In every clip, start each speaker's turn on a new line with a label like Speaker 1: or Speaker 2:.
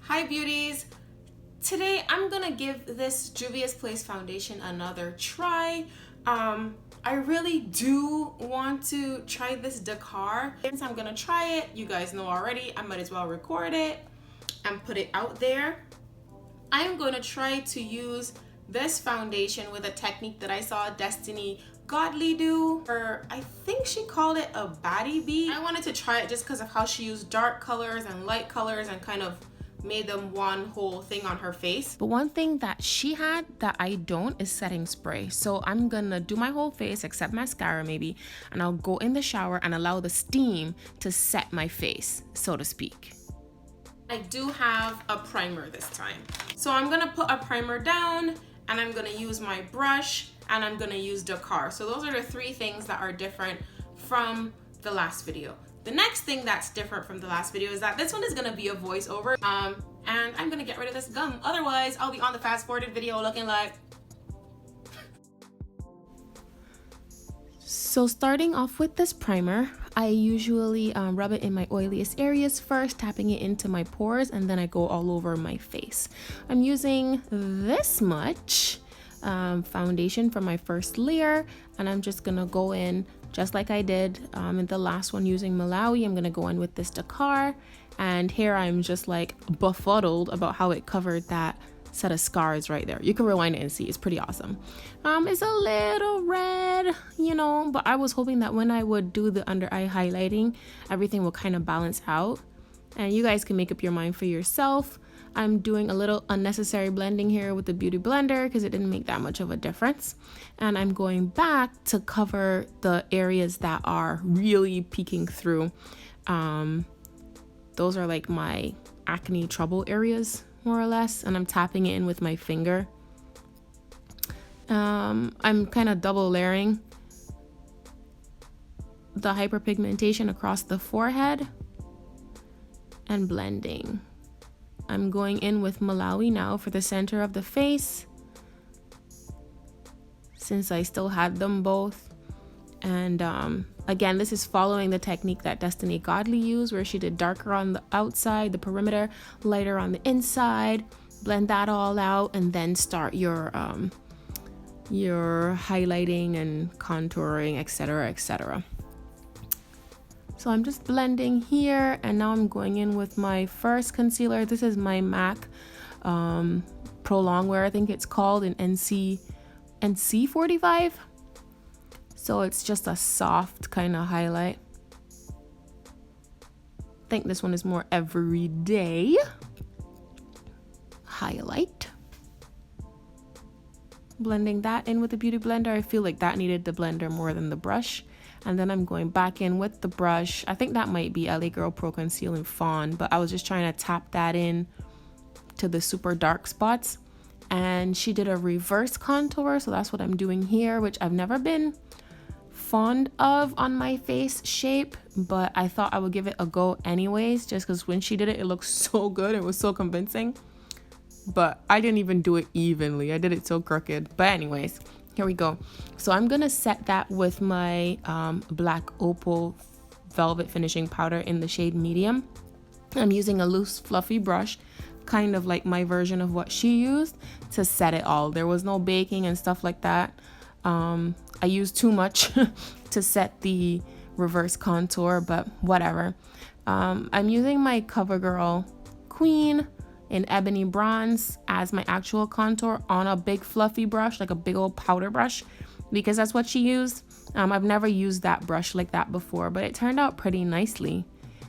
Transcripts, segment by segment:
Speaker 1: Hi beauties! Today I'm gonna give this Juvia's Place foundation another try. I really do want to try this Dakar. Since I'm gonna try it, you guys know already, I might as well record it and put it out there. I'm gonna try to use this foundation with a technique that I saw Destiny Godley do, or I think she called it a baddie bead. I wanted to try it just because of how she used dark colors and light colors and kind of made them one whole thing on her face. But one thing that she had that I don't is setting spray. So I'm gonna do my whole face except mascara maybe, and I'll go in the shower and allow the steam to set my face, so to speak. I do have a primer this time. So I'm gonna put a primer down and I'm gonna use my brush and I'm gonna use Dakar. So those are the three things that are different from the last video. The next thing that's different from the last video is that this one is gonna be a voiceover, and I'm gonna get rid of this gum. Otherwise, I'll be on the fast forwarded video looking like. So starting off with this primer, I usually rub it in my oiliest areas first, tapping it into my pores, and then I go all over my face. I'm using this much foundation for my first layer, and I'm just gonna go in just like I did in the last one using Malawi. I'm gonna go in with this Dakar, and here I'm just like befuddled about how it covered that set of scars right there. You can rewind it and see, it's pretty awesome. It's a little red, you know, but I was hoping that when I would do the under eye highlighting, everything will kind of balance out, and you guys can make up your mind for yourself. I'm doing a little unnecessary blending here with the Beauty Blender because it didn't make that much of a difference. And I'm going back to cover the areas that are really peeking through. Those are like my acne trouble areas, more or less. And I'm tapping it in with my finger. I'm kind of double layering the hyperpigmentation across the forehead and blending. I'm going in with Malawi now for the center of the face, since I still had them both. And again, this is following the technique that Destiny Godley used, where she did darker on the outside, the perimeter, lighter on the inside, blend that all out, and then start your highlighting and contouring, etc., etc. So I'm just blending here, and now I'm going in with my first concealer. This is my MAC Pro Longwear, I think it's called, in NC45. So it's just a soft kind of highlight. I think this one is more everyday highlight. Blending that in with the Beauty Blender. I feel like that needed the blender more than the brush. And then I'm going back in with the brush. I think that might be LA Girl Pro Conceal in Fawn, but I was just trying to tap that in to the super dark spots. And she did a reverse contour, so that's what I'm doing here, which I've never been fond of on my face shape, but I thought I would give it a go anyways, just because when she did it, it looked so good. It was so convincing. But I didn't even do it evenly. I did it so crooked. But anyways, here we go. So I'm gonna set that with my black opal velvet finishing powder in the shade medium. I'm using a loose fluffy brush, kind of like my version of what she used, to set it all. There was no baking and stuff like that. I used too much to set the reverse contour, but whatever. I'm using my CoverGirl Queen in ebony bronze as my actual contour on a big fluffy brush, like a big old powder brush, because that's what she used. I've never used that brush like that before, but it turned out pretty nicely.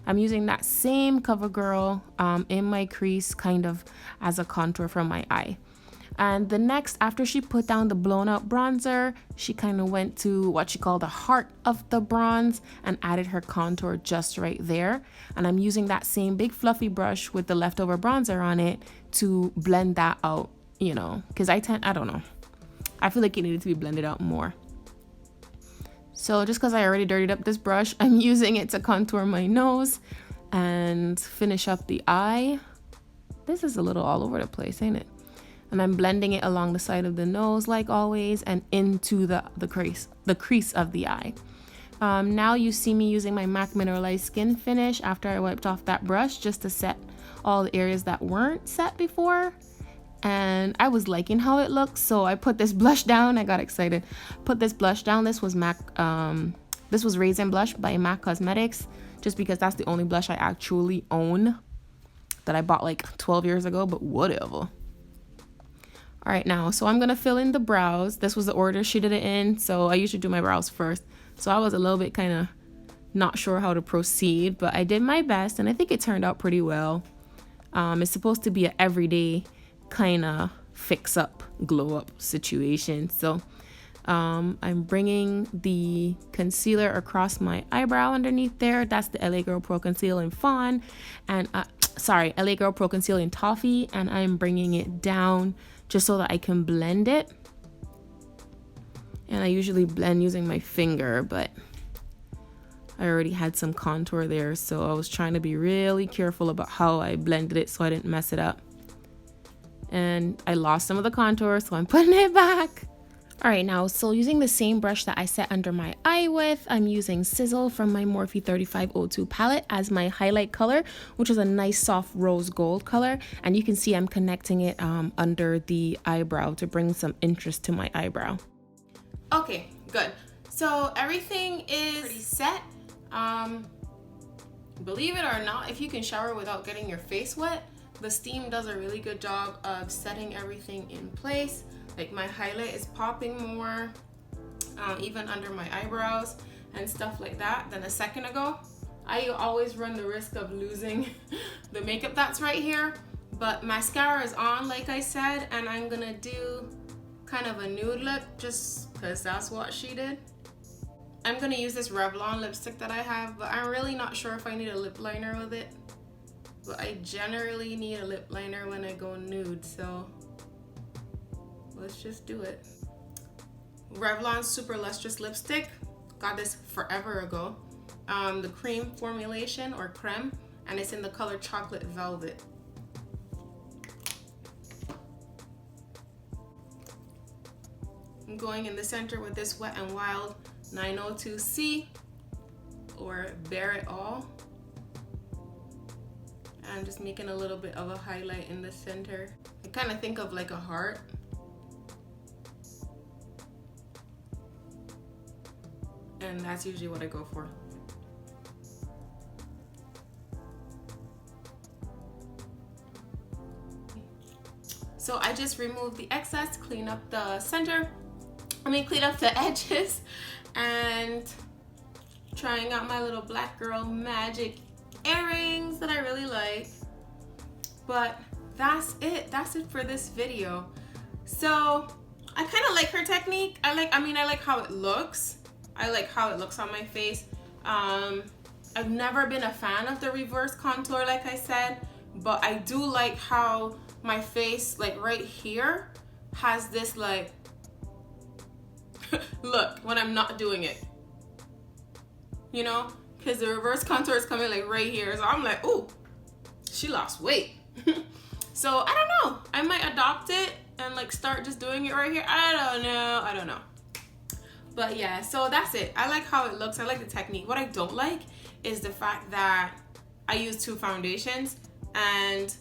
Speaker 1: I'm using that same CoverGirl in my crease, kind of as a contour for my eye. And the next, after she put down the blown out bronzer, she kind of went to what she called the heart of the bronze and added her contour just right there. And I'm using that same big fluffy brush with the leftover bronzer on it to blend that out, you know, because I don't know. I feel like it needed to be blended out more. So just because I already dirtied up this brush, I'm using it to contour my nose and finish up the eye. This is a little all over the place, ain't it? And I'm blending it along the side of the nose like always and into the crease of the eye. Now you see me using my MAC Mineralized Skin Finish after I wiped off that brush just to set all the areas that weren't set before, and I was liking how it looked, so I put this blush down. I got excited. Put this blush down. This was this was Raisin Blush by MAC Cosmetics, just because that's the only blush I actually own that I bought like 12 years ago, but whatever. All right, now, so I'm gonna fill in the brows. This was the order she did it in, so I usually do my brows first. So I was a little bit kind of not sure how to proceed, but I did my best, and I think it turned out pretty well. It's supposed to be an everyday kind of fix up, glow up situation. So I'm bringing the concealer across my eyebrow underneath there. That's the LA Girl Pro Conceal in Fawn, and LA Girl Pro Conceal in Toffee, and I'm bringing it down just so that I can blend it. And I usually blend using my finger, but I already had some contour there, so I was trying to be really careful about how I blended it so I didn't mess it up. And I lost some of the contour, so I'm putting it back. All right, now, so using the same brush that I set under my eye with, I'm using Sizzle from my Morphe 3502 palette as my highlight color, which is a nice soft rose gold color. And you can see I'm connecting it under the eyebrow to bring some interest to my eyebrow. Okay, good. So everything is pretty set. Believe it or not, if you can shower without getting your face wet, the steam does a really good job of setting everything in place. Like, my highlight is popping more, even under my eyebrows and stuff like that, than a second ago. I always run the risk of losing the makeup that's right here, but mascara is on, like I said, and I'm gonna do kind of a nude lip just because that's what she did. I'm gonna use this Revlon lipstick that I have, but I'm really not sure if I need a lip liner with it. But I generally need a lip liner when I go nude, so let's just do it. Revlon Super Lustrous Lipstick. Got this forever ago. The cream formulation, or creme, and it's in the color Chocolate Velvet. I'm going in the center with this Wet n Wild 902C, or Bare It All. I'm just making a little bit of a highlight in the center. I kind of think of like a heart. And that's usually what I go for. So I just removed the excess, clean up the center, clean up the edges, and trying out my little black girl magic earrings that I really like. But that's it for this video. So I kind of like her technique. I like how it looks. I like how it looks on my face. I've never been a fan of the reverse contour, like I said, but I do like how my face, like right here, has this like look when I'm not doing it, you know, because the reverse contour is coming like right here, so I'm like, ooh, she lost weight. So I don't know, I might adopt it and like start just doing it right here. I don't know. But yeah, so that's it. I like how it looks. I like the technique. What I don't like is the fact that I use two foundations, and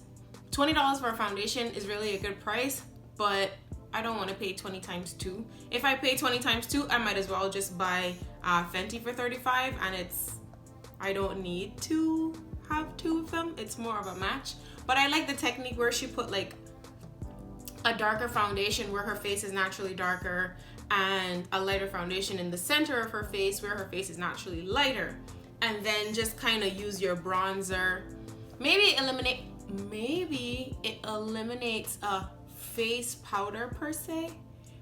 Speaker 1: $20 for a foundation is really a good price, but I don't want to pay 20 times 2. If I pay 20 times 2, I might as well just buy Fenty for $35, and I don't need to have 2 of them. It's more of a match. But I like the technique where she put like a darker foundation where her face is naturally darker, and a lighter foundation in the center of her face where her face is naturally lighter, and then just kind of use your bronzer. Maybe it eliminates a face powder per se,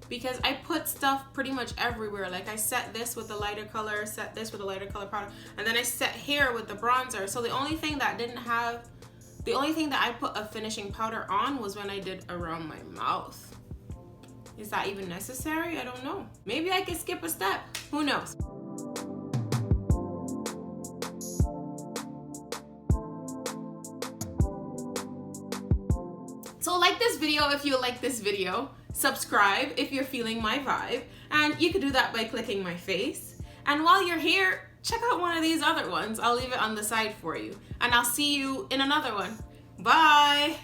Speaker 1: because I put stuff pretty much everywhere. Like I set this with a lighter color, set this with a lighter color powder, and then I set here with the bronzer. So the only thing that I put a finishing powder on was when I did around my mouth. Is that even necessary? I don't know. Maybe I could skip a step. Who knows? So like this video if you like this video. Subscribe if you're feeling my vibe. And you could do that by clicking my face. And while you're here, check out one of these other ones. I'll leave it on the side for you. And I'll see you in another one. Bye.